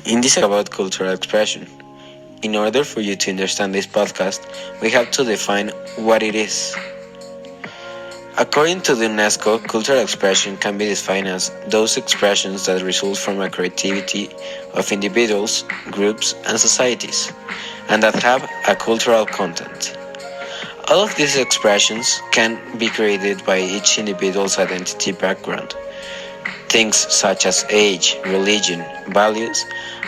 In this about cultural expression. In order for you to understand this podcast, we have to define what it is. According to the UNESCO, cultural expression can be defined as those expressions that result from a creativity of individuals, groups, and societies, and that have a cultural content. All of these expressions can be created by each individual's identity background. Things such as age, religion, values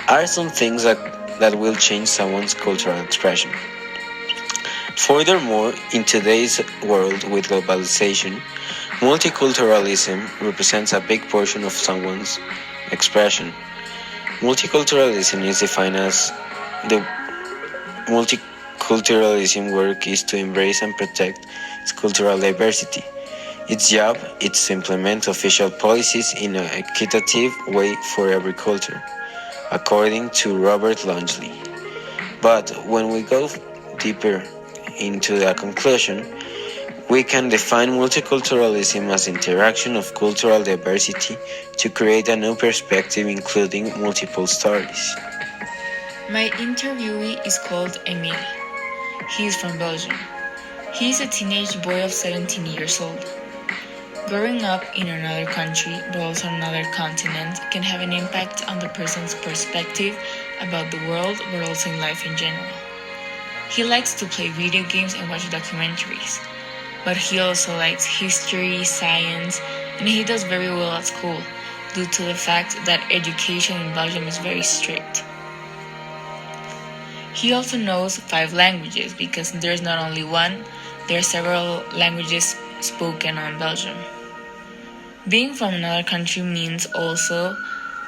are some things that will change someone's cultural expression. Furthermore, in today's world with globalization, multiculturalism represents a big portion of someone's expression. Multiculturalism is defined as the multiculturalism work is to embrace and protect its cultural diversity. Its job is to implement official policies in an equitable way for every culture, according to Robert Longley. But when we go deeper into the conclusion, we can define multiculturalism as interaction of cultural diversity to create a new perspective including multiple stories. My interviewee is called Emile. He is from Belgium. He is a teenage boy of 17 years old. Growing up in another country, but also another continent, can have an impact on the person's perspective about the world, but also in life in general. He likes to play video games and watch documentaries, but he also likes history, science, and he does very well at school due to the fact that education in Belgium is very strict. He also knows 5 languages because there's not only one, there are several languages spoken in Belgium. Being from another country means also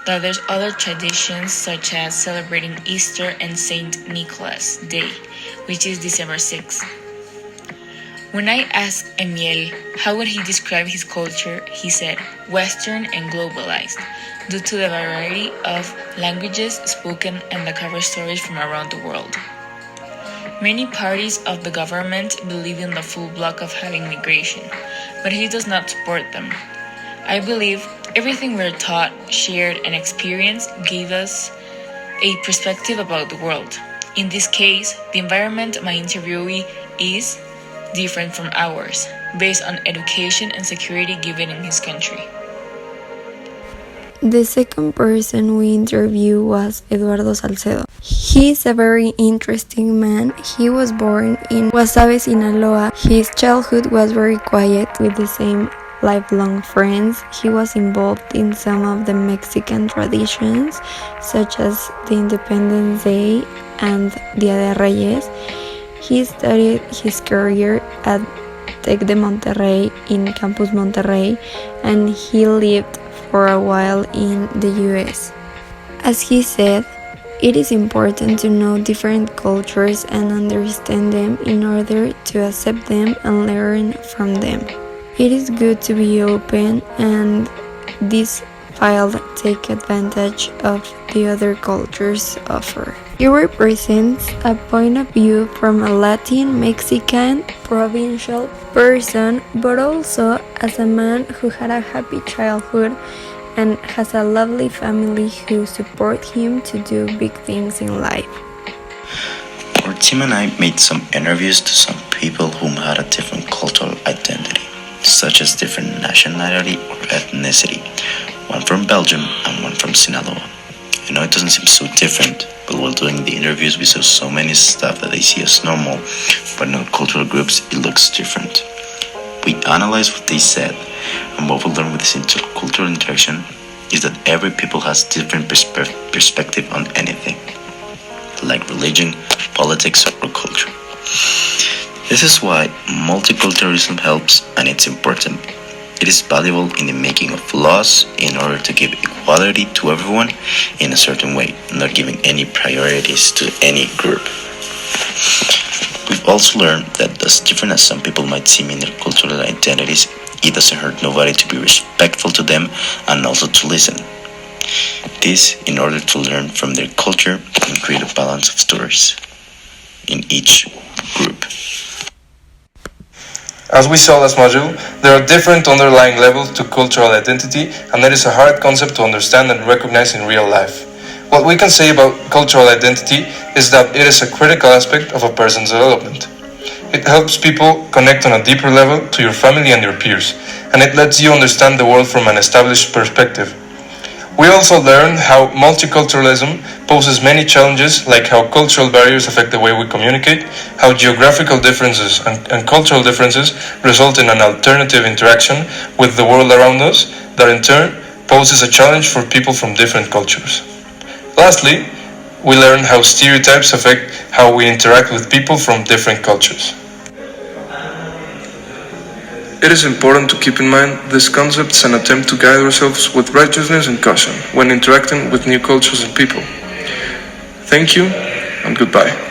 that there's other traditions such as celebrating Easter and Saint Nicholas Day, which is December 6th. When I asked Emile how would he describe his culture, he said Western and globalized, due to the variety of languages spoken and the cover stories from around the world. Many parties of the government believe in the full block of having migration, but he does not support them. I believe everything we're taught, shared, and experienced gave us a perspective about the world. In this case, the environment my interviewee is different from ours, based on education and security given in his country. The second person we interviewed was Eduardo Salcedo. He's a very interesting man. He was born in Guasave, Sinaloa. His childhood was very quiet with the same lifelong friends. He was involved in some of the Mexican traditions, such as the Independence Day and Dia de Reyes. He studied his career at Tec de Monterrey in Campus Monterrey, and he lived for a while in the US. As he said, it is important to know different cultures and understand them in order to accept them and learn from them. It is good to be open, and this file take advantage of the other cultures offer. It represents a point of view from a Latin, Mexican, provincial person, but also as a man who had a happy childhood and has a lovely family who support him to do big things in life. Our team and I made some interviews to some people who had a different cultural identity, such as different nationality or ethnicity, one from Belgium and one from Sinaloa. I know it doesn't seem so different, but while doing the interviews we saw so many stuff that they see as normal, but in our cultural groups it looks different. We analyzed what they said, and what we learned with this intercultural interaction is that every people has different perspective on anything, like religion, politics, or culture. This is why multiculturalism helps and it's important. It is valuable in the making of laws in order to give equality to everyone in a certain way, not giving any priorities to any group. We've also learned that as different as some people might seem in their cultural identities, it doesn't hurt nobody to be respectful to them and also to listen. This in order to learn from their culture and create a balance of stories in each group. As we saw last module, there are different underlying levels to cultural identity, and that is a hard concept to understand and recognize in real life. What we can say about cultural identity is that it is a critical aspect of a person's development. It helps people connect on a deeper level to your family and your peers, and it lets you understand the world from an established perspective. We also learn how multiculturalism poses many challenges, like how cultural barriers affect the way we communicate, how geographical differences and cultural differences result in an alternative interaction with the world around us, that in turn poses a challenge for people from different cultures. Lastly, we learn how stereotypes affect how we interact with people from different cultures. It is important to keep in mind these concepts and attempt to guide ourselves with righteousness and caution when interacting with new cultures and people. Thank you and goodbye.